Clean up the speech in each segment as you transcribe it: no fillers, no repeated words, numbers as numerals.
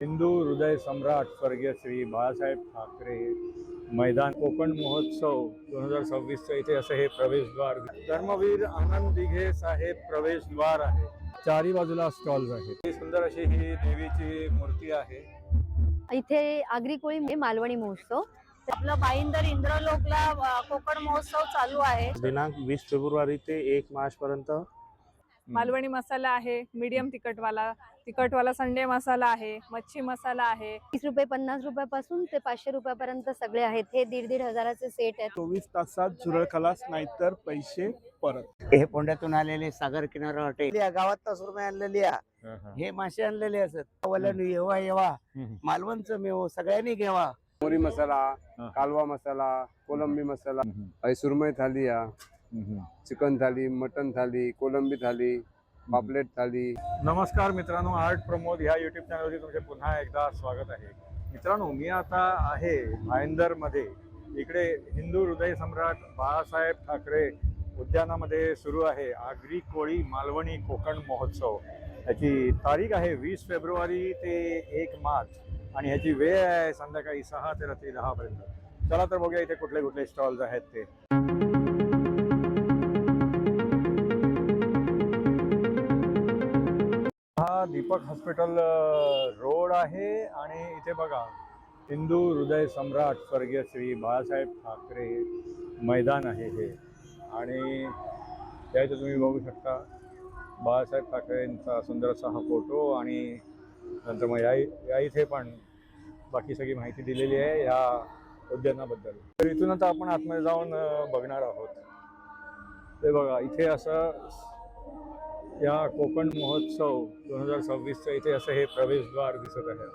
हिंदू हृदय सम्राट स्वर्गीय श्री बाळासाहेब ठाकरे मैदान कोकण महोत्सव 2026 इथे असे हे प्रवेशद्वार धर्मवीर आनंद दिघे साहेब प्रवेशद्वार आहे। चारी बाजूला स्टॉल्स आहेत। सुंदर अशी ही देवीची मूर्ती आहे। इथे आगरी कोळी मालवणी महोत्सव आपलं भाईंदर इंद्रलोकला कोकण महोत्सव चालू आहे। दिनांक 20 फेब्रुवारी ते 1 मार्च पर्यंत मालवणी मसाला आहे, मीडियम तिखटवाला संडे मसाला आहे, मच्छी मसाला आहे। 30 रुपये 50 रुपयापासून ते 500 रुपयापर्यंत सगळे आहेत। हे 1.5 हजाराचे सेट आहेत। 24 तासात झुरळ खलास नाहीतर पैसे परत। हे पोंड्यातून आलेले सागर किनारा हॉटेल या गावात सुरमई आणलेली हे मासे आणलेले असत वल्यानु येवा येवा मालवणचं मेव सगळ्यांनी घ्यावा। मोरी मसाला, कालवा मसाला, कोलंबी मसाला, सुरमई थाली, चिकन थाली, मटन थाली, कोलंबी थाली, पापलेट थाली। नमस्कार मित्रांनो, आर्ट प्रमोद ह्या युट्यूब चॅनलवरती तुमचे पुन्हा एकदा स्वागत आहे। मित्रांनो, मी आता आहे भाईंदर मध्ये। इकडे हिंदू हृदय सम्राट बाळासाहेब ठाकरे उद्यानामध्ये सुरू आहे आगरी कोळी मालवणी कोकण महोत्सव। याची तारीख आहे 20 फेब्रुवारी ते 1 मार्च आणि ह्याची वेळ आहे संध्याकाळी 6 ते रात्री 10 पर्यंत। चला तर बघूया इथे कुठले कुठले स्टॉल्स आहेत ते। हा दीपक हॉस्पिटल रोड आहे आणि इथे बघा हिंदू हृदय सम्राट स्वर्गीय श्री बाळासाहेब ठाकरे मैदान आहे हे। आणि त्याचं तुम्ही बघू शकता बाळासाहेब ठाकरेंचा सुंदर असा हा फोटो आणि नंतर मग या इथे पण बाकी सगळी माहिती दिलेली आहे या उद्यानाबद्दल। तर इथून आता आपण आतमध्ये जाऊन बघणार आहोत। ते बघा इथे असं या कोकण महोत्सव 2026 इथे असं हे प्रवेशद्वार दिसत आहे।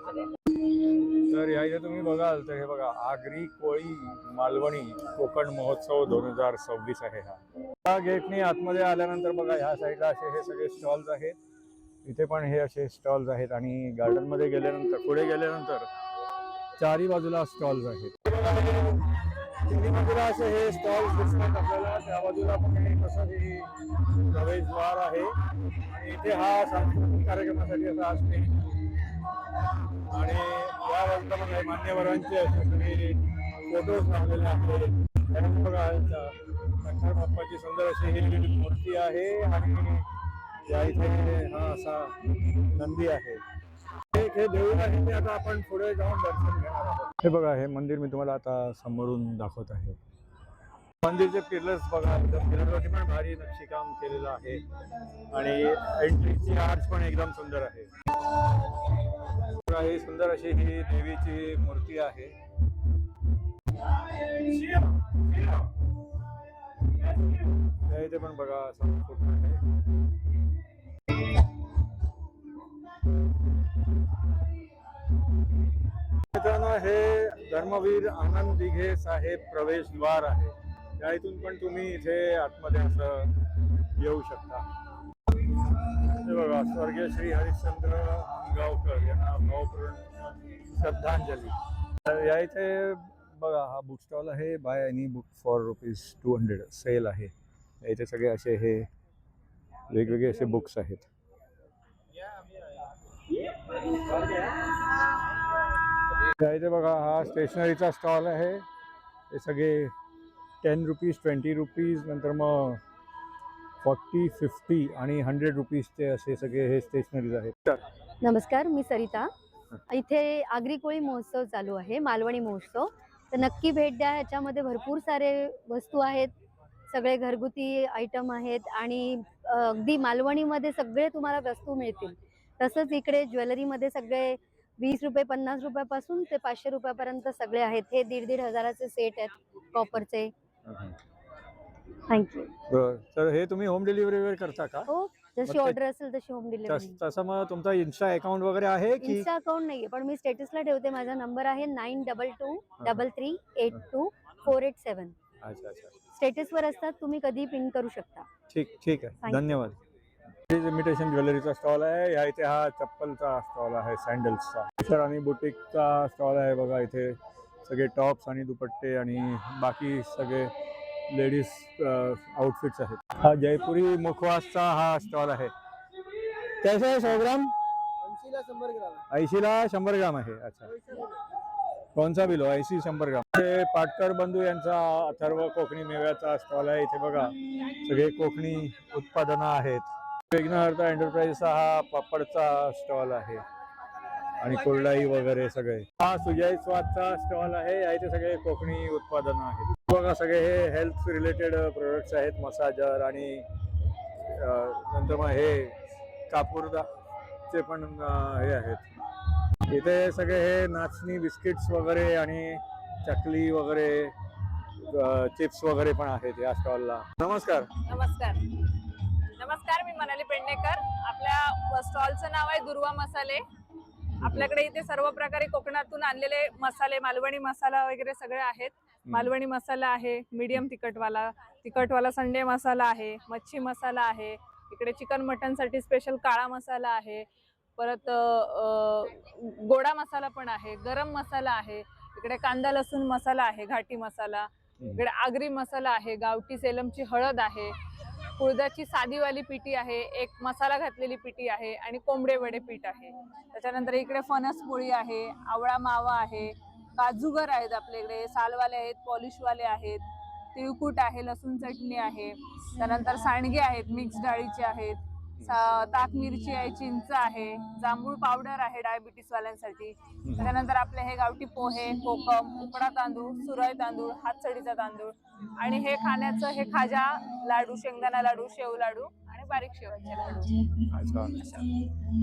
तर या इथे तुम्ही बघाल तर हे बघा आगरी कोळी मालवणी कोकण महोत्सव 2026 आहे हा गेटने आतमध्ये आल्यानंतर बघा ह्या साईडला असे हे सगळे स्टॉल्स आहेत। इथे पण हे असे स्टॉल्स आहेत आणि गार्डन मध्ये गेल्यानंतर पुढे गेल्यानंतर चारी बाजूला स्टॉल्स आहेत। तिन्ही बाजूला असे हे स्टॉल्स दिसतात आपल्याला। त्या बाजूला पण हे कसं हे प्रवेशद्वार आहे आणि इथे हा सांस्कृतिक कार्यक्रमासाठी असा असते आणि या बाजूला पण मान्यवरांचे असे सगळे फोटोज लावलेले आहेत। त्यानंतर बघा शंकर बाप्पाची सुंदर अशी ही मूर्ती आहे आणि या इथे हा असा नंदी आहे। हे देऊळ आहे ते आता आपण पुढे जाऊन दर्शन घेणार आहोत। हे बघा हे मंदिर मी तुम्हाला आता समोरून दाखवत आहे। मंदिरचे पिलर्स बघा, पिलरवरती पण भारी नक्षीकाम केलेलं आहे आणि एंट्रीची आर्च पण एकदम सुंदर आहे। ही सुंदर अशी ही देवीची मूर्ती आहे। इथे पण बघा असं फोटो आहे। मित्रांनो, हे धर्मवीर आनंद दिघे साहेब प्रवेशद्वार आहे। या इथून पण तुम्ही इथे आतमध्ये असं येऊ शकता। हे बघा स्वर्गीय श्री हरिश्चंद्र गावकर यांना भावपूर्ण श्रद्धांजली। या इथे बघा हा बुक स्टॉल आहे। Buy any book for ₹200 sale आहे। इथे सगळे असे हे वेगवेगळे असे बुक्स आहेत। इथे बघा हा स्टेशनरीचा स्टॉल आहे। हे सगळे 10 रुपीज 20 रुपीज नंतर मग 40 50 आणि 100 रुपीजचे असे सगळे हे स्टेशनरीज आहेत। नमस्कार, मी सरिता। इथे आगरी कोळी महोत्सव चालू आहे, मालवणी महोत्सव। तर नक्की भेट द्या। ह्याच्यामध्ये भरपूर सारे वस्तू आहेत, सगळे घरगुती आयटम आहेत आणि अगदी मालवणीमध्ये सगळे तुम्हाला वस्तू मिळतील। तसंच इकडे ज्वेलरीमध्ये सगळे 20 रुपये 50 रुपयापासून ते 500 रुपयापर्यंत सगळे आहेत। हे 1.5 हजाराचे सेट आहेत कॉपरचे। थँक्यू। तर हे तुम्ही होम डिलिव्हरी वगैरे करता का? हो, जशी ऑर्डर असेल तशी होम डिलिव्हरी। तसं मग तुमचा इन्स्टा अकाउंट वगैरे आहे की? इन्स्टा अकाउंट नाहीये, पण मी स्टेटसला ठेवते। माझा नंबर आहे 9223382487। अच्छा अच्छा, स्टेटसवर असतात, तुम्ही कधी पिन करू शकता। ठीक आहे, धन्यवाद। इमिटेशन ज्वेलरीचा स्टॉल आहे। या इथे हा चप्पलचा स्टॉल आहे, सँडल्सचा आणि बुटीकचा स्टॉल आहे। बघा इथे सगळे टॉप्स आणि दुपट्टे आणि बाकी सगळे लेडीज आउटफिट्स आहेत। हा जयपुरी मुखवासचा हा स्टॉल आहे। कैसा है 100 ग्राम? 80ला 100 ग्राम आहे. अच्छा, कोणचा बिलो? 80 100 ग्राम. हे पाटकर बंधू यांचा अथर्व कोकणी मेव्याचा स्टॉल आहे. इथे बघा सगळे कोकणी उत्पादनं आहेत. विघ्नहर्ता एंटरप्राइजचा हा पापडचा स्टॉल आहे आणि कुरडई वगैरे सगळे. हा सुजय स्वादचा स्टॉल आहे. इथे सगळे कोकणी उत्पादनं आहेत. बघा सगळे हे हेल्थ रिलेटेड प्रोडक्ट्स आहेत, मसाजर आणि नंतर मग हे कापूरचे पण हे आहेत. इथे सगळे हे नाचणी बिस्किट्स वगैरे आणि चकली वगैरे चिप्स वगैरे पण आहेत या स्टॉलला. नमस्कार. नमस्कार. नमस्कार, मी मनाली पेडणेकर. आपल्या स्टॉलचं नाव आहे दुर्वा मसाले. आपल्याकडे इथे सर्व प्रकारे कोकणातून आणलेले मसाले, मालवणी मसाला वगैरे सगळे आहेत. मालवणी मसाला आहे, मीडियम तिखटवाला संडे मसाला आहे, मच्छी मसाला आहे, इकडे चिकन मटन साठी स्पेशल काळा मसाला आहे, परत गोडा मसाला पण आहे, गरम मसाला आहे, इकडे कांदा लसूण मसाला आहे, घाटी मसाला, इकडे आगरी मसाला आहे, गावठी सेलमची हळद आहे, कुळदाची साधीवाली पिठी आहे, एक मसाला घातलेली पिठी आहे आणि कोंबडे वडे पीठ आहे. त्याच्यानंतर इकडे फणस पोळी आहे, आवळा मावा आहे, काजूगर आहेत आपल्याकडे, सालवाले आहेत, पॉलिशवाले आहेत, तिळकूट आहे, लसूण चटणी आहे, त्यानंतर सांडगे आहेत, मिक्स डाळीचे आहेत, ताक मिरची आहे, चिंच आहे, जांभूळ पावडर आहे डायबिटीस वाल्यांसाठी. त्यानंतर आपले हे गावठी पोहे, कोकम, उकडा तांदूळ, सुरई तांदूळ, हातसडीचा तांदूळ आणि हे खाण्याचं हे खाजा, लाडू, शेंगदाणा लाडू, शेव लाडू आणि बारीक शेवाचे लाडू. अच्छा,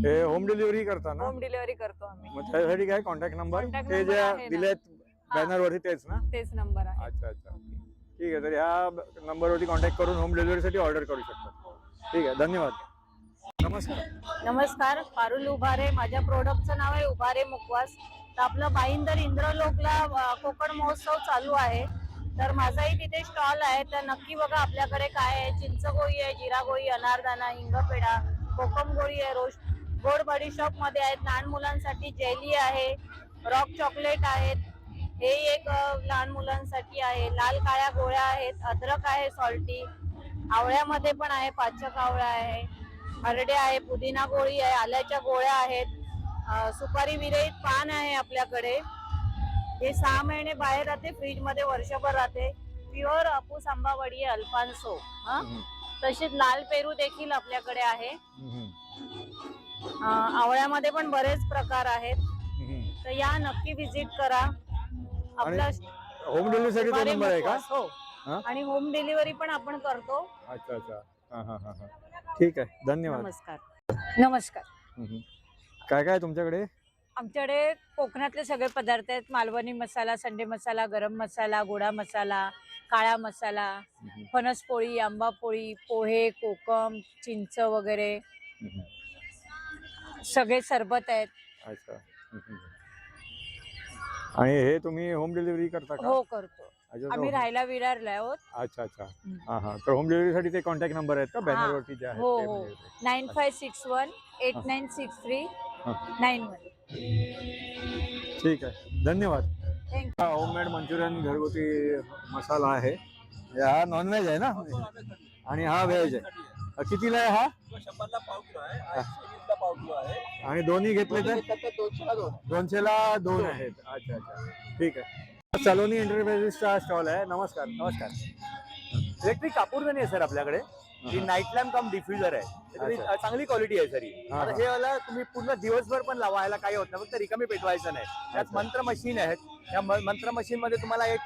हे होम डिलिव्हरी करता ना? होम डिलिव्हरी करतो आम्ही. मग त्यासाठी काय कॉन्टॅक्ट नंबर Contact ते number जे आहे ना. दिलेत बॅनर वरती तेच ना? तेच नंबर आहे. अच्छा अच्छा, ठीक आहे. तर ह्या नंबरवरती कॉन्टॅक्ट करून होम डिलिव्हरीसाठी ऑर्डर करू शकता. ठीक आहे, धन्यवाद. नमस्कार. नमस्कार, पारुल उभारे. माझ्या प्रोडक्टचं नाव आहे उभारे मुखवास. तर आपलं भाईंदर इंद्रलोकला कोकण महोत्सव चालू आहे, तर माझाही तिथे स्टॉल आहे. तर नक्की बघा आपल्याकडे काय आहे. चिंचगोळी आहे, जिरागोळी, अनारदाना, हिंगपेढा, कोकम गोळी आहे, गोड बडीशॉप मध्ये आहेत. लहान मुलांसाठी जेली आहे, रॉक चॉकलेट आहेत, हे एक लहान मुलांसाठी आहे. लाल काळ्या गोळ्या आहेत, अद्रक आहे, सॉल्टी, आवळ्यामध्ये पण आहे, पाचक आवळा आहे, हरडे आहे, पुदिना गोळी आहे, आल्याच्या गोळ्या आहेत, सुपारी विरहित पान आहे आपल्याकडे. हे 6 महिने बाहेर राहते, फ्रीज मध्ये वर्षभर राहते. प्युअर हापूस आंबावडी अल्फान्सो. तसेच लाल पेरू देखील आपल्याकडे आहे. आवळ्यामध्ये पण बरेच प्रकार आहेत, तर या नक्की विजिट करा. आपला होम डिलिव्हरीसाठी तो नंबर आहे का? हो, हा? आणि होम डिलिव्हरी पण आपण करतो. अच्छा अच्छा, हा हा हा, ठीक आहे, धन्यवाद. नमस्कार. नमस्कार. काय काय तुमच्याकडे? आमच्याकडे कोकणातले सगळे पदार्थ आहेत. मालवणी मसाला, संडे मसाला, गरम मसाला, गोडा मसाला, काळा मसाला, फणस पोळी, आंबा पोळी, पोहे, कोकम, चिंच वगैरे सगळे सरबत आहेत. अच्छा, आणि हे तुम्ही होम डिलिव्हरी करता का? हो, करतो. अच्छा, आम्ही राहायला विरारला आहोत. अच्छा अच्छा, हा हा. तर होम डिलिव्हरीसाठी ते कॉन्टॅक्ट नंबर आहेत का बॅनर वरती जे आहेत? हो ते हो, म्हणजे ते. 9561896391. ठीक आहे, धन्यवाद. थँक्यू. होममेड मंचुरियन घरगुती मसाला आहे. हा नॉनव्हेज आहे ना आणि हा व्हेज आहे. कितीला आहे हा? 100ला पाव किलो आहे, 80ला पाव किलो आहे. आणि दोन्ही घेतले तर 200ला 2 आहेत. अच्छा अच्छा, ठीक आहे. सलोनी एंटरप्राइजेसचा स्टॉल आहे. नमस्कार. नमस्कार. इलेक्ट्रिक कापूरधनी आहे सर आपल्याकडे. ही नाईट लॅम्प कम डिफ्युजर आहे. तुम्ही अच्छा. चांगली क्वालिटी आहे सर ही. हा, आता हा. हे वाला तुम्ही पूर्ण दिवसभर पण लावायला काही होत नाही, फक्त रिकामी पेटवायचं नाही. त्यात अच्छा. मंत्र मशीन आहेत. या मंत्र मशीन मध्ये तुम्हाला एक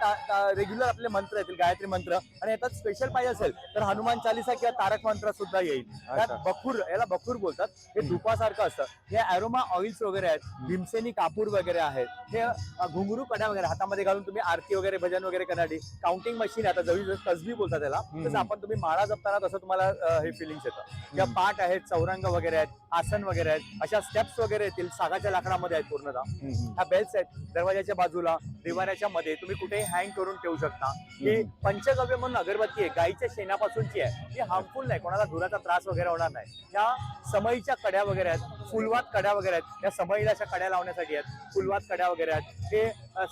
रेग्युलर आपले मंत्र येतील, गायत्री मंत्र, आणि याच्यात स्पेशल पाहिजे असेल तर हनुमान चालिसा किंवा तारक मंत्र सुद्धा येईल. त्यात अच्छा. बखूर, याला बखूर बोलतात. हे धुपासारखं असतं. हे अरोमा ऑइल्स वगैरे आहेत, भीमसेनी कापूर वगैरे आहेत. हे घुंगरू कड्या वगैरे हातामध्ये घालून तुम्ही आरती वगैरे, भजन वगैरे करण्यासाठी. काउंटिंग मशीन आहे, आता जवळ तसबी बोलतात त्याला. तसं आपण तुम्ही माळा जपताना तसं तुम्हाला हे फिलिंग्स येतं. किंवा पाठ आहेत, चौरंग वगैरे आहेत, आसन वगैरे आहेत, अशा स्टेप्स वगैरे येतील. सागाच्या लाकडामध्ये आहेत पूर्णतः. ह्या बेल्स आहेत दरवाजाच्या बाजूला, दिवाण्याच्या मध्ये तुम्ही कुठेही हँग करून ठेवू शकता. ही पंचगव्य म्हणून अगरबत्ती आहे, गाईच्या शेणापासूनची आहे. ही हार्मफुल नाही, कोणाला धुराचा त्रास वगैरे होणार नाही. ह्या समईच्या कड्या वगैरे आहेत, फुलवात कड्या वगैरे आहेत. या समईला अशा कड्या लावण्यासाठी आहेत, फुलवात कड्या वगैरे आहेत. हे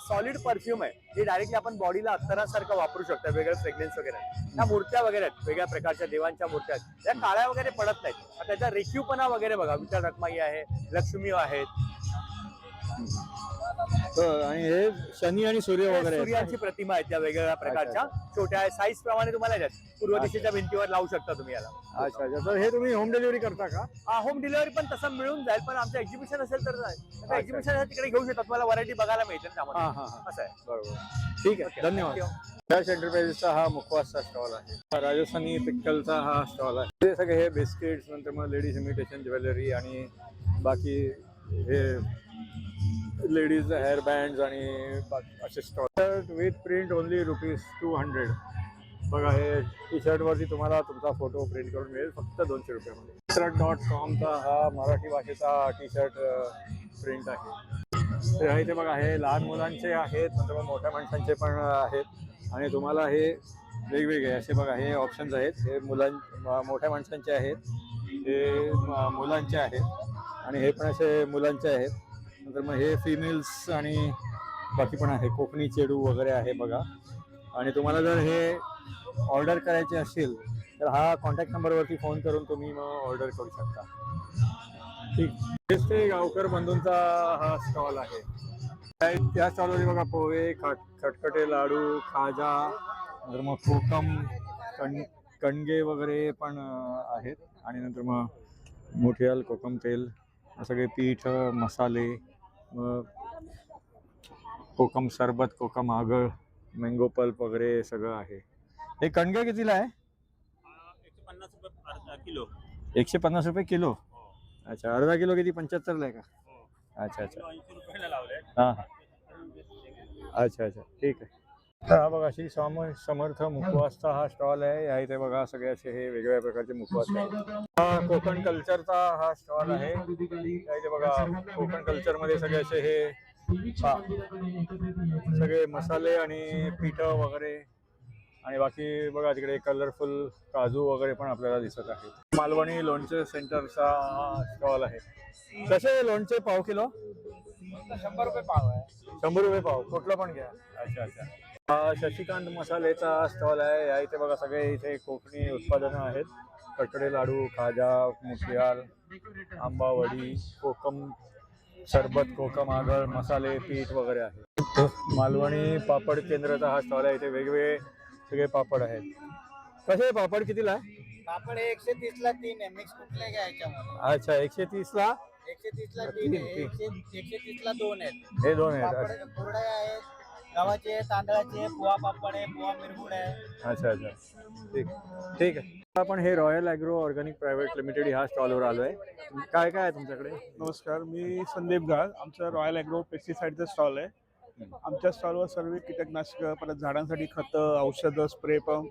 सॉलिड परफ्यूम आहे, हे डायरेक्टली आपण बॉडीला अत्तरासारखं वापरू शकतो. वेगळं फ्रेग्रन्स वगैरे आहे. त्या मूर्त्या वगैरे आहेत, वेगळ्या प्रकारच्या देवांच्या मूर्त्या आहेत, त्या काळ्या वगैरे पडत नाहीत. त्याचा रेखीवपणा वगैरे बघा, विठ्ठल रखमाई आहे, लक्ष्मी आहेत, आणि हे शनी आणि सूर्य वगैरे आहेत. सूर्याची प्रतिमा आहे त्या वेगवेगळ्या प्रकारच्या छोट्या साईज प्रमाणे तुम्हाला येतात. पूर्व दिशेच्या भिंतीवर लावू शकता तुम्ही याला. अच्छा अच्छा. तर हे तुम्ही होम डिलिव्हरी करता का? होम डिलिव्हरी पण तसं मिळून जाईल, पण आमचं एक्झिबिशन असेल तर एक्झिबिशन तिकडे घेऊ शकतात, तुम्हाला व्हरायटी बघायला मिळते त्यामध्ये. हा हा हा, असं आहे. बरोबर. ठीक आहे, धन्यवाद. यश एंटरप्राइजेसचा हा मुखवासचा स्टॉल आहे. राजस्थानी पिक्कलचा हा स्टॉल आहे. हे सगळे हे बिस्किट्स, नंतर मग लेडीज इमिटेशन ज्वेलरी आणि बाकी हे लेडीज हेअर बँड्स आणि असे स्टॉल विथ प्रिंट ओनली ₹200. बघा, हे टी शर्टवरती तुम्हाला तुमचा फोटो प्रिंट करून मिळेल फक्त $200. .comचा हा मराठी भाषेचा टी शर्ट प्रिंट आहे. तर इथे बघा, हे लहान मुलांचे आहेत, नंतर मग मोठ्या माणसांचे पण आहेत. आणि तुम्हाला हे वेगवेगळे असे बघा, हे ऑप्शन्स आहेत. हे मोठ्या माणसांचे आहेत, हे मुलांचे आहेत, आणि हे पण असे मुलांचे आहेत. नंतर मग हे फिमेल्स आणि बाकी पण आहे. कोकणी चेडू वगैरे आहे बघा. आणि तुम्हाला जर हे ऑर्डर करायचे असेल तर हा कॉन्टॅक्ट नंबरवरती फोन करून तुम्ही मग ऑर्डर करू शकता. ठीक. हेच ते गावकर बंधूंचा हा स्टॉल आहे. त्या स्टॉलवरती बघा, पोहे, खटखटे, लाडू, खाजा, नंतर मग कोकम, कणगे वगैरे पण आहेत. आणि नंतर मग मोठ्याल, कोकम तेल, सगळे पीठ, मसाले, कोकम सरबत, कोकम आगळ, मँगो पल्प वगैरे सगळं आहे. हे कणगे कितीला आहे? 150 किलो. 150 रुपये किलो. अच्छा, अर्धा किलो किती? 75ला आहे का? अच्छा अच्छा. 80 रुपयाला लावले. हां हां, अच्छा अच्छा, ठीक आहे. तर हा बघा, श्री समर्थ मुखवासचा हा स्टॉल आहे. या इथे बघा सगळे असे हे वेगवेगळ्या प्रकारचे मुखवास आहेत. हा कोकण कल्चरचा हा स्टॉल आहे. या इथे बघा, कोकण कल्चरमध्ये सगळे असे हे सगळे मसाले आणि पिठं वगैरे, आणि बाकी बघा तिकडे कलरफुल काजू वगैरे पण आपल्याला दिसत आहे. मालवणी लोणचे सेंटरचा हा स्टॉल आहे. कसे लोणचे पाव किलो? 100 रुपये पाव आहे. 100 रुपये पाव, कुठलं पण घ्या. अच्छा अच्छा. हा शशिकांत मसालेचा स्टॉल आहे. या इथे बघा सगळे इथे कोकणी उत्पादनं आहेत. कटकडे, लाडू, खाजा, मुठियाल, आंबावडी, कोकम सरबत, कोकम आगळ, मसाले, पीठ वगैरे आहे. मालवणी पापड केंद्राचा हा स्टॉल आहे. इथे वेगवेगळे सगळे पापड आहेत. कसे पापड कितीला आहे? पापड 130ला 3 आहे. मिक्स कुठले घ्यायच्या? अच्छा, 130ला 130ला 3 आहे. 130ला 2 आहेत. हे 2 आहेत. पापड कुरडे आहेत, गव्हाचे, तांदळाचे, पोहा पापड आहे, पोहा मिरगुड आहे. अच्छा अच्छा, ठीक ठीक आहे. आपण हे royal agro organic private limited ह्या स्टॉलवर आलो आहे. काय काय आहे तुमच्याकडे? नमस्कार, मी संदीप गाळ. आमचं रॉयल ॲग्रो पेस्टिसाइडचं स्टॉल आहे. आमच्या स्टॉलवर सर्व कीटकनाशकं, परत झाडांसाठी खतं, औषधं, स्प्रे पंप,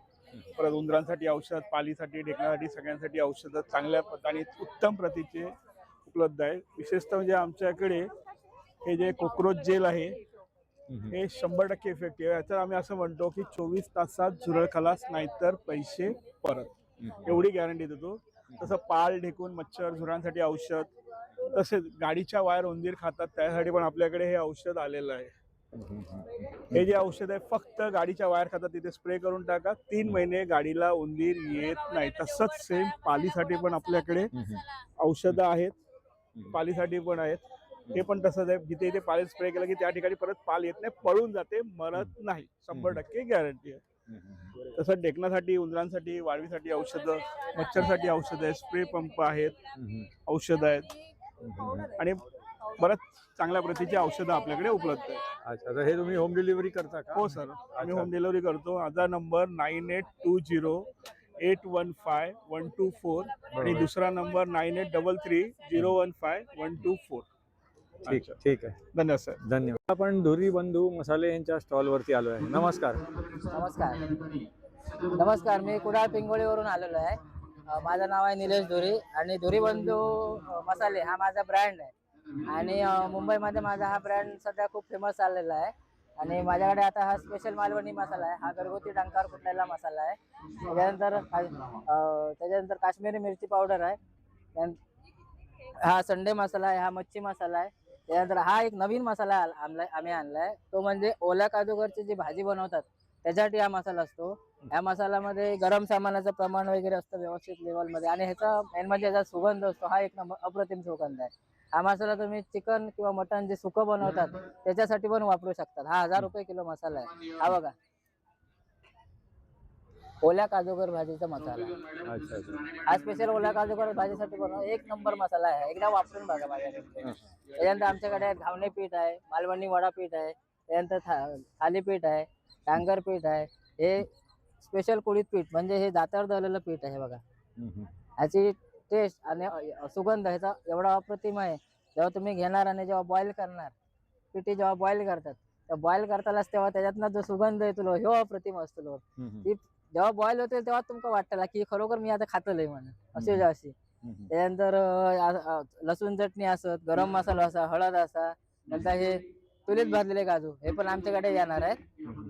परत उंदरांसाठी औषध, पालीसाठी, ढेकणासाठी, सगळ्यांसाठी औषधं चांगल्या आणि उत्तम प्रतीचे उपलब्ध आहे. विशेषतः म्हणजे आमच्याकडे हे जे कॉक्रोच जेल आहे हे 100% इफेक्टिव्ह आहे. याचा आम्ही असं म्हणतो की 24 तासात झुरळ खलास, नाहीतर पैसे परत, एवढी गॅरंटी देतो. तसं पाल, ढेकून, मच्छर, झुरांसाठी औषध, तसेच गाडीच्या वायर उंदीर खातात त्यासाठी पण आपल्याकडे हे औषध आलेलं आहे. हे जे औषध आहे फक्त गाडीच्या वायर खातात तिथे स्प्रे करून टाका, 3 महिने गाडीला उंदीर येत नाही. तसंच सेम पालीसाठी पण आपल्याकडे औषधं आहेत, पालीसाठी पण आहेत. हे पण तसंच आहे, जिथे इथे पाली स्प्रे केलं की त्या ठिकाणी परत पाल येत नाही, पळून जाते, मरत नाही. 100% गॅरंटी आहे. तसं ढेकणासाठी, उंदरांसाठी, वाळवीसाठी औषधं, मच्छरसाठी औषधं आहेत, स्प्रे पंप आहेत, औषधं आहेत, आणि बरंच चांगल्या प्रतीची औषधं आपल्याकडे उपलब्ध आहेत. अच्छा, तर हे तुम्ही होम डिलिव्हरी करता का? हो सर, आम्ही होम डिलिव्हरी करतो. माझा नंबर 9820815124 आणि दुसरा नंबर 9833015124. ठीक ठीक आहे, धन्यवाद सर. धन्यवाद. आपण धुरी बंधू मसाले यांच्या स्टॉलवरती आलो आहे. नमस्कार. नमस्कार, मी कुडाळ पिंगोळीवरून आलेलो आहे. माझं नाव आहे निलेश धुरी आणि धुरी बंधू मसाले हा माझा ब्रँड आहे. आणि मुंबईमध्ये माझा हा ब्रँड सध्या खूप फेमस चाललेला आहे. आणि माझ्याकडे आता हा स्पेशल मालवणी मसाला आहे, हा घरगुती डंकावर कुटलेला मसाला आहे. त्याच्यानंतर काश्मीरी मिरची पावडर आहे, हा संडे मसाला आहे, हा मच्छी मसाला आहे, त्यानंतर हा एक नवीन मसाला आम्ही आणलाय, तो म्हणजे ओल्या काजूगरची जी भाजी बनवतात त्याच्यासाठी हा मसाला असतो. या मसाल्यामध्ये गरम सामानाचं प्रमाण वगैरे असतं व्यवस्थित लेवलमध्ये, आणि ह्याचा मेन म्हणजे याचा सुगंध असतो, हा एक नंबर अप्रतिम सुगंध आहे. हा मसाला तुम्ही चिकन किंवा मटन जे सुकं बनवतात त्याच्यासाठी पण वापरू शकतात. हा 1000 रुपये किलो मसाला आहे. हा बघा, ओल्या काजूगर भाजीचा मसाला. अच्छा अच्छा. हा स्पेशल ओल्या काजूगर भाजीसाठी बनव एक नंबर मसाला आहे. एकदा वापरून बघा माझ्याकडे. त्याच्यानंतर आमच्याकडे घावणे पीठ आहे, मालवणी वडा पीठ आहे, त्यानंतर थालीपीठ आहे, डांगर पीठ आहे. हे स्पेशल कुळीत पीठ म्हणजे हे दातार दळलेलं पीठ आहे बघा. ह्याची टेस्ट आणि सुगंध ह्याचा एवढा अप्रतिम आहे. जेव्हा तुम्ही घेणार आणि जेव्हा बॉईल करणार, पिठी जेव्हा बॉईल करतात, तर बॉईल करतानाच तेव्हा त्याच्यातनं जो सुगंध येतो ह्यो अप्रतिम असतो. ती जेव्हा बॉईल होते तेव्हा तुमका वाटतं की खरोखर मी आता खातलंय म्हणून अशी अशी. त्यानंतर लसूण चटणी असत, गरम मसाला असा, हळद असा, नंतर हे चुलीत भाजलेले काजू हे पण आमच्याकडे येणार आहेत.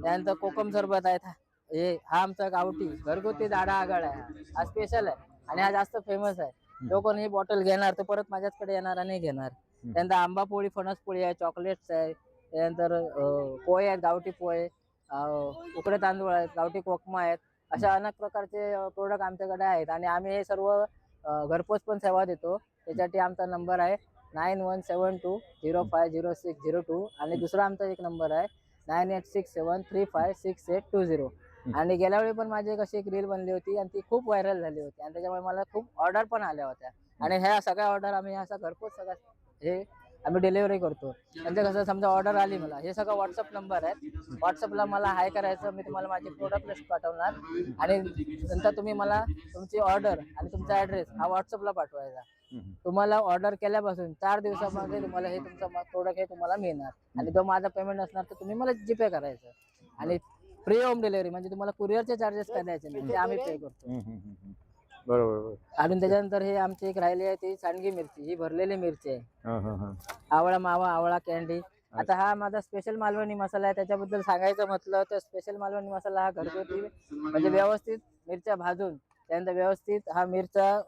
त्यानंतर कोकम सरबत आहे. हा आमचा गावठी घरगुती दाडा आगळ आहे. हा स्पेशल आहे आणि हा जास्त फेमस आहे. जो कोणी ही बॉटल घेणार तो परत माझ्याचकडे येणार आणि घेणार. त्यानंतर आंबा पोळी, फणस पोळी आहे, चॉकलेट्स आहे. त्यानंतर पोहे आहेत, गावठी पोहे, उकडे तांदूळ आहेत, गावठी कोकमा आहेत. अशा अनेक प्रकारचे प्रोडक्ट आमच्याकडे आहेत आणि आम्ही हे सर्व घरपोच पण सेवा देतो. त्यासाठी आमचा नंबर आहे 9172050602 आणि दुसरा आमचा एक नंबर आहे 9867356820. आणि गेल्या वेळी पण माझी अशी एक रील बनली होती आणि ती खूप व्हायरल झाली होती आणि त्याच्यामुळे मला खूप ऑर्डर पण आल्या होत्या. आणि ह्या सगळ्या ऑर्डर आम्ही असा घरपोच सगळं हे आम्ही डिलिव्हरी करतो. म्हणजे कसं समजा ऑर्डर आली मला, हे सगळं व्हॉट्सअप नंबर आहे. व्हॉट्सअपला मला हाय करायचं, मी तुम्हाला माझी प्रोडक्ट लिस्ट पाठवणार आणि नंतर तुम्ही मला तुमची ऑर्डर आणि तुमचा ॲड्रेस हा व्हॉट्सअपला पाठवायचा. तुम्हाला ऑर्डर केल्यापासून 4 दिवसामध्ये तुम्हाला हे तुमचं प्रोडक्ट हे तुम्हाला मिळणार आणि जो माझा पेमेंट असणार तर तुम्ही मला जीपे करायचं. आणि फ्री होम डिलिव्हरी म्हणजे तुम्हाला कुरिअरचे चार्जेस काय द्यायचे नाही, ते आम्ही पे करतो. बरोबर. आणि त्याच्यानंतर हे आमची एक राहिली आहे ती सांडगी मिरची, ही भरलेली मिरची आहे. आवळा मावा, आवळा कॅन्डी. आता हा माझा स्पेशल मालवणी मसाला आहे. त्याच्याबद्दल सांगायचं म्हटलं तर स्पेशल मालवणी मसाला हा घरगुती म्हणजे व्यवस्थित मिरच्या भाजून, त्यानंतर व्यवस्थित हा मिरच्या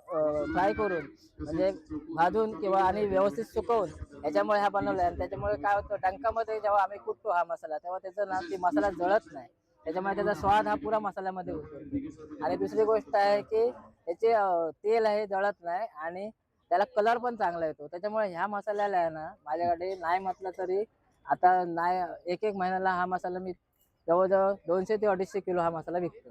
फ्राय करून म्हणजे भाजून किंवा आणि व्यवस्थित सुकवून याच्यामुळे हा बनवला आहे. आणि त्याच्यामुळे काय होतं, डंकामध्ये जेव्हा आम्ही कुटतो हा मसाला तेव्हा त्याचं ना ती मसाला जळत नाही, त्याच्यामुळे त्याचा स्वाद हा पुरा मसाल्यामध्ये उतरतो. आणि दुसरी गोष्ट आहे की त्याचे तेल आहे जळत नाही आणि त्याला कलर पण चांगला येतो. त्याच्यामुळे ह्या मसाल्याला आहे ना माझ्याकडे नाही म्हटलं तरी आता नाही एक महिन्याला हा मसाला मी जवळजवळ 200 ते 250 किलो हा मसाला विकतो.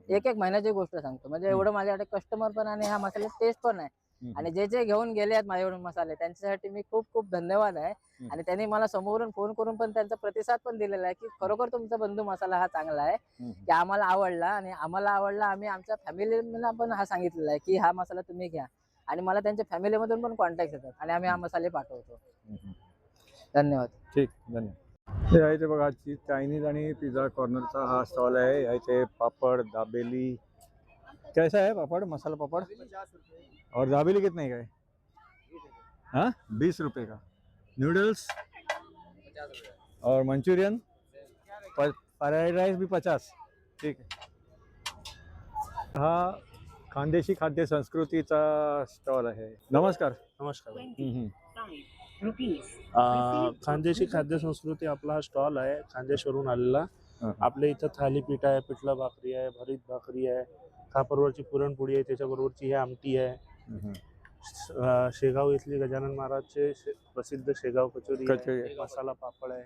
एक महिन्याची गोष्ट सांगतो. म्हणजे एवढं माझ्याकडे कस्टमर पण आणि हा मसाल्याची टेस्ट पण आहे. आणि जे जे घेऊन गेले आहेत माझ्याकडून मसाले त्यांच्यासाठी मी खूप खूप धन्यवाद आहे. आणि त्यांनी मला समोरून फोन करून पण त्यांचा प्रतिसाद पण दिलेला आहे की खरोखर तुमचा बंधू मसाला हा चांगला आहे, की आम्हाला आवडला आणि आम्हाला आवडला. आम्ही आमच्या फॅमिलीला पण हा सांगितलेला आहे की हा मसाला तुम्ही घ्या आणि मला त्यांच्या फॅमिलीमधून पण कॉन्टॅक्ट येतात आणि आम्ही हा मसाले पाठवतो. धन्यवाद. ठीक, धन्यवाद. हे आहे ते बघा चायनीज आणि पिझ्झा कॉर्नरचा हा स्टॉल आहे. आहे ते पापड़ दाबेली. कैसा है पापड़, मसाला पापड़ और दाबेली कितने का है? हाँ 20 रुपये का. नूडल्स और मंचूरियन, फ्राइड राइस भी 50. ठीक है. हा खानदेशी खाद्य संस्कृतीचा स्टॉल आहे. नमस्कार. नमस्कार. खानदेशी खाद्य संस्कृती आपला हा स्टॉल आहे, खानदेशवरून आलेला. आपल्या इथं थालीपीठ आहे, पिठलं भाकरी आहे, भरीत भाकरी आहे, खापरवरची पुरणपोळी आहे, त्याच्याबरोबरची ही आमटी आहे. शेगाव इथली गजानन महाराजचे प्रसिद्ध शेगाव कचोरी आहे, मसाला पापड आहे.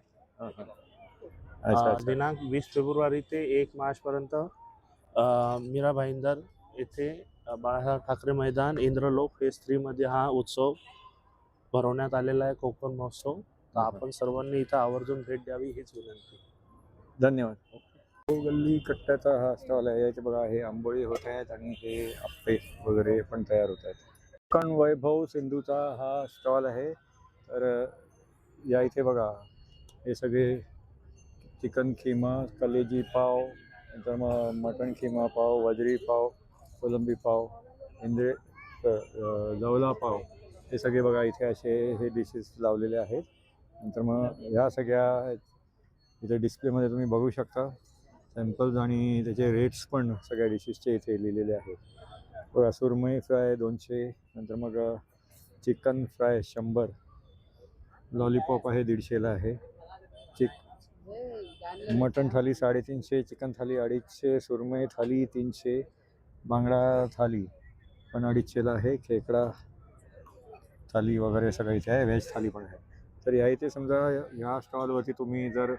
दिनांक 20 फेब्रुवारी ते 1 मार्च पर्यंत मीरा भाईंदर येथे बाळासाहेब ठाकरे मैदान इंद्रलोक फेज 3 मध्ये हा उत्सव भरवण्यात आलेला आहे, कोकण महोत्सव. तर आपण सर्वांनी इथं आवर्जून भेट द्यावी हीच विनंती. धन्यवाद. गल्ली कट्ट्याचा हा स्टॉल आहे. याचे बघा हे आंबोळी होत आहेत आणि हे आप्पे वगैरे पण तयार होत आहेत. कोकण वैभव सिंधूचा हा स्टॉल आहे. तर या इथे बघा हे सगळे चिकन खिमा, कलेजी पाव, नंतर मग मटण खिमा पाव, वजरी पाव, कोलंबी पाव, जवला पाव, हे सगळे बघा इथे असे हे डिशेस लावलेले आहेत. नंतर मग ह्या सगळ्या इथे डिस्प्लेमध्ये तुम्ही बघू शकता सॅम्पल्स आणि त्याचे रेट्स पण सगळ्या डिशेसचे इथे लिहिलेले आहेत. बघा सुरमई फ्राय 200, नंतर मग चिकन फ्राय 100, लॉलीपॉप आहे 150ला आहे. मटन थाली 350, चिकन थाली 250, सुरमई थाली 300, बांगडा थाली पण 250ला आहे. खेकडा थाली वगैरे सगळं इथे आहे. व्हेज थाली पण आहे. तर या इथे समजा ह्या स्टॉलवरती तुम्ही जर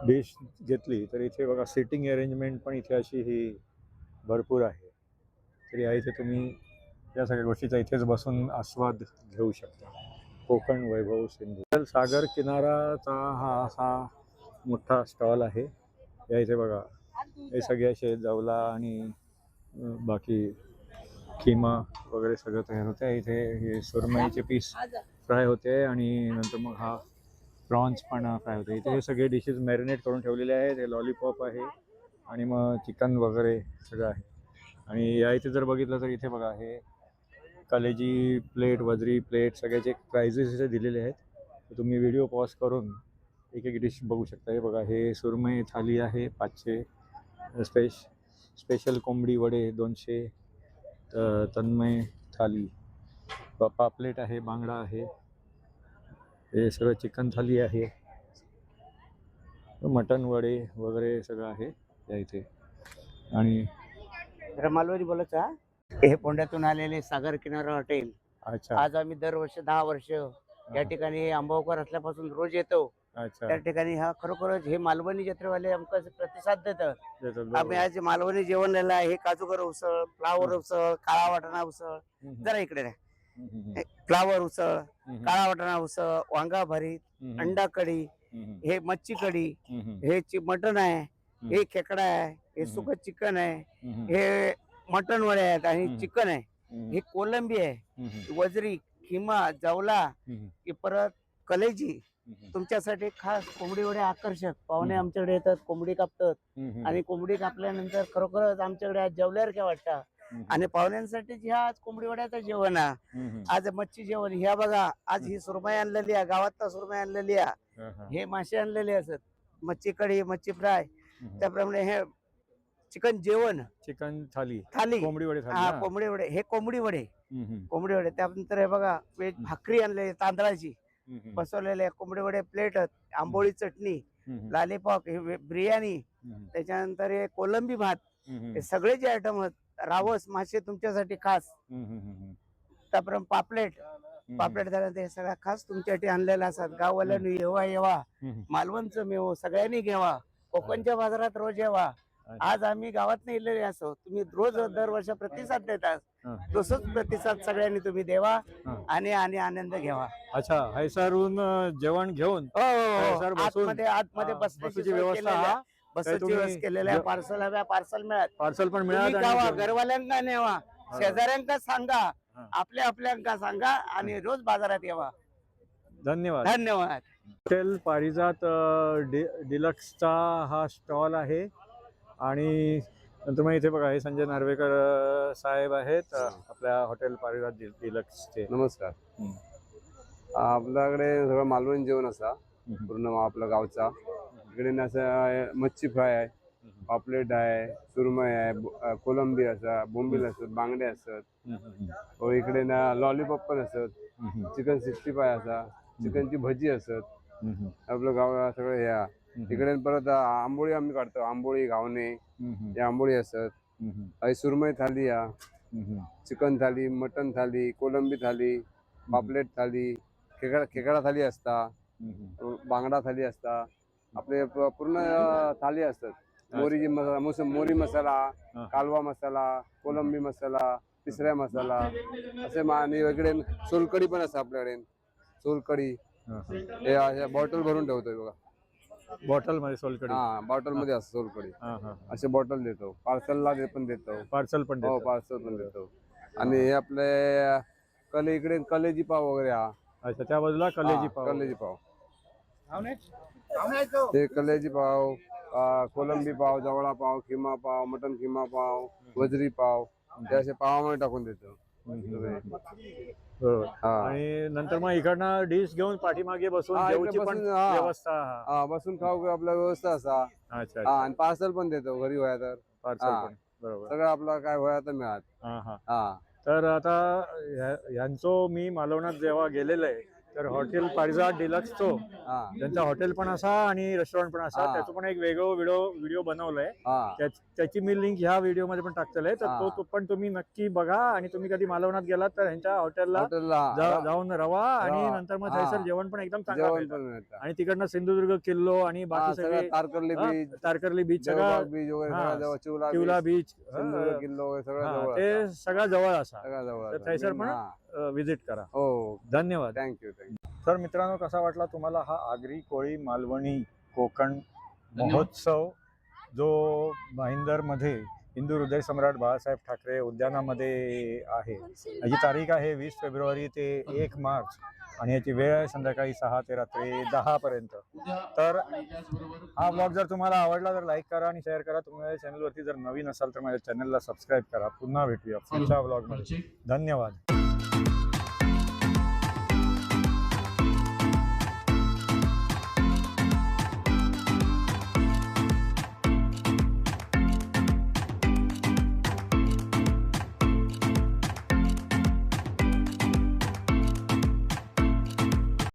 डिश घेतली तर इथे बघा सिटिंग अरेंजमेंट पण इथे अशी ही भरपूर आहे. तर या इथे तुम्ही या सगळ्या गोष्टीचा इथेच बसून आस्वाद घेऊ शकता. कोकण वैभव सिंधू सागर किनाराचा हा असा मोठा स्टॉल आहे. या इथे बघा हे सगळे असे जवला आणि बाकी खिमा वगैरे सगळं तयार होतं. इथे हे सुरमईचे पीस फ्राय होते आणि नंतर मग हा प्रॉन्स पण फ्राय होते. इथे हे सगळे डिशेस मॅरिनेट करून ठेवलेले आहेत. हे लॉलीपॉप आहे आणि मग चिकन वगैरे सगळं आहे. आणि या इथे जर बघितलं तर इथे बघा हे कलेजी प्लेट, वजरी प्लेट सगळ्याचे प्राइजेस इथे दिलेले आहेत. तर तुम्ही व्हिडिओ पॉज करून एक एक डिश बघू शकता. हे बघा हे सुरमई थाली आहे 500, स्पेशल कोंबडी वडे 200, तन्मय थाली, पापलेट आहे, बांगडा आहे, हे सगळं चिकन थाली आहे, मटन वडे वगैरे सगळं आहे या इथे. आणि मालवणी बोलायचा हे पोंड्यातून आलेले सागर किनारा हॉटेल. अच्छा आज आम्ही दरवर्षी 10 वर्ष या ठिकाणी आंबावकर असल्यापासून रोज येतो. अच्छा त्या ठिकाणी हा खरोखरच हे मालवणी जत्रेवाले आमका प्रतिसाद देतात. देतात आम्ही आज मालवणी जेवण लिहिलं आहे. हे काजूगर उसळ, फ्लावर उसळ, काळा वाटाणा उसळ, जरा इकडे नाही, फ्लावर उसळ, काळा वाटाणा उसळ, वांगा भरीत, अंडा कढी, हे मच्छी कढी, हे मटण आहे, हे खेकडा आहे, हे सुकं चिकन आहे, हे मटण वडे आहेत आणि चिकन आहे, हे कोलंबी आहे, वजरी, खिमा, जवला, परत कलेजी. तुमच्यासाठी खास कोंबडी वडे आकर्षक. पाहुणे आमच्याकडे येतात, कोंबडी कापतात आणि कोंबडी कापल्यानंतर खरोखरच आमच्याकडे आज जेवल्यासारख्या वाटतं. आणि पाहुण्यांसाठी ह्या आज कोंबडी वड्याचं जेवण आहे. आज मच्छी जेवण ह्या बघा. आज ही सुरमई आणलेली आहे, गावात सुरमई आणलेली आहे, हे मासे आणलेले असत, मच्छी कढी, मच्छी फ्राय, त्याप्रमाणे हे चिकन जेवण, चिकन थाली कोंबडी वडे, हा कोंबडी वडे, हे कोंबडी वडे, कोंबडी वडे. त्यानंतर हे बघा वेज भाकरी आणलेली तांदळाची बसवलेले, कोंबडी वडे प्लेट, आंबोळी चटणी, लॉलीपॉप, हे बिर्याणी, त्याच्यानंतर हे कोलंबी भात, हे सगळे जे आयटम आहेत, रावस मासे तुमच्यासाठी खास, त्याप्रमाणे पापलेट झाल्यानंतर हे सगळ्या खास तुमच्यासाठी आणलेल्या असतात. गाववाल्यांनी येवा मालवणचं मेव सगळ्यांनी घ्यावा. कोकणच्या बाजारात रोज येवा. आज आम्ही गावात नेलेले असो, तुम्ही रोज दरवर्ष प्रतिसाद देतात, तसंच प्रतिसाद सगळ्यांनी तुम्ही द्यावा आणि आनंद घ्यावा. अच्छा हैसारून जेवण घेऊन आतमध्ये बसण्याची व्यवस्था, बसची व्यवस्था केलेल्या आहे. पार्सल हव्या पार्सल मिळत, पार्सल पण मिळत. घरवाल्यांना नेवा, शेजाऱ्यांका सांगा, आपल्यांका सांगा आणि रोज बाजारात यावा. धन्यवाद. हॉटेल पारिजात डिलक्सचा हा स्टॉल आहे. आणि नंतर मग इथे बघा हे संजय नार्वेकर साहेब आहेत आपल्या हॉटेल पारिजात डिलक्सचे. नमस्कार. आपल्याकडे सगळं मालवणी जेवण असा पूर्ण आपल्या गावचा. इकडे असं मच्छी फ्राय आहे, पापलेट आहे, सुरमई आहे, कोलंबी असतात, बोंबील असतात, बांगडे असतात, इकडे ना लॉलीपॉप पण असत, चिकन 65 असा, चिकनची भजी असत. आपलं गाव सगळं ह्या इकडे. परत आंबोळी आम्ही काढतो, आंबोळी घावणे हे आंबोळी असत. सुरमई थाली या, चिकन थाली, मटन थाली, कोलंबी थाली, पापलेट थाली, खेकडा थाली असता, बांगडा थाली असता. आपले पूर्ण थाली असतात. मोरी मसाला, कालवा मसाला, कोलंबी मसाला, तिसऱ्या मसाला असे. आणि वेगळे सोलकढी पण असतात आपल्याकडे. सोलकढी हे बॉटल भरून ठेवतोय बघा. बॉटल मध्ये सोलकढी, हा बॉटल मध्ये असतो सोलकढी. असे बॉटल देतो. पार्सलला पण देतो. पार्सल पण देतो. आणि हे आपले इकडे कलेजी पाव वगैरे हा. अच्छा त्या बाजूला कलेजी पाव. ते कलेजी पाव, कोलंबी पाव, जवळा पाव, खिमा पाव, मटन खिमा पाव, वजरी पाव, हे असे पावामध्ये टाकून देतो. आणि नंतर मग इकडनं डिश घेऊन पाठीमागे बसून जेवची पण व्यवस्था, बसून खाऊ आपल्या व्यवस्था असा. अच्छा. आणि पार्सल पण देतो घरी व्हाया तर. पार्सल बरोबर सगळं आपलं काय व्हाया तर मिळत. तर आता ह्यांचो मी मालवणात जेव्हा गेलेलो आहे तर हॉटेल पारिजात डिलक्सचो हा त्यांचा हॉटेल पण असा आणि रेस्टॉरंट पण असा, हा. त्याचं पण एक वेगळं व्हिडिओ बनवलंय. हा त्याची मी लिंक ह्या व्हिडिओ मध्ये पण टाकलेलं तर हा. तो पण तुम्ही नक्की बघा. आणि तुम्ही कधी मालवणात गेलात तर ह्यांच्या हॉटेलला हॉटेलला जाऊन रवा आणि रवा. नंतर मग हा. थैसर जेवण पण एकदम चांगलं जेवण मिळतं. पण मिळतं. आणि तिकडनं सिंधुदुर्ग किल्लो आणि बाकी सगळं सगळे तारकर्ली हा, बीच, तारकर्ली बीच देवबाग सगळं, बीच वगैरे हा, सगळं जवळ, किवला चिवला बीच सिंधुदुर्ग किल्लो वगैरे सगळं जवळ ते असतं. सगळं जवळ असा. सगळं जवळ तर असतं. थैसर पण हा. विजिट करा. हो धन्यवाद. थँक्यू. तर मित्रांनो, कसा वाटला तुम्हाला हा आगरी कोळी मालवणी कोकण महोत्सव जो भाईंदरमध्ये हिंदू हृदय सम्राट बाळासाहेब ठाकरे उद्यानामध्ये आहे. याची तारीख आहे 20 फेब्रुवारी ते 1 मार्च आणि याची वेळ आहे संध्याकाळी 6 ते रात्री 10 पर्यंत. तर हा ब्लॉग जर तुम्हाला आवडला तर लाईक करा आणि शेअर करा. तुम्ही माझ्या चॅनलवरती जर नवीन असाल तर माझ्या चॅनलला सबस्क्राईब करा. पुन्हा भेटूया पुढच्या ब्लॉगमध्ये. धन्यवाद.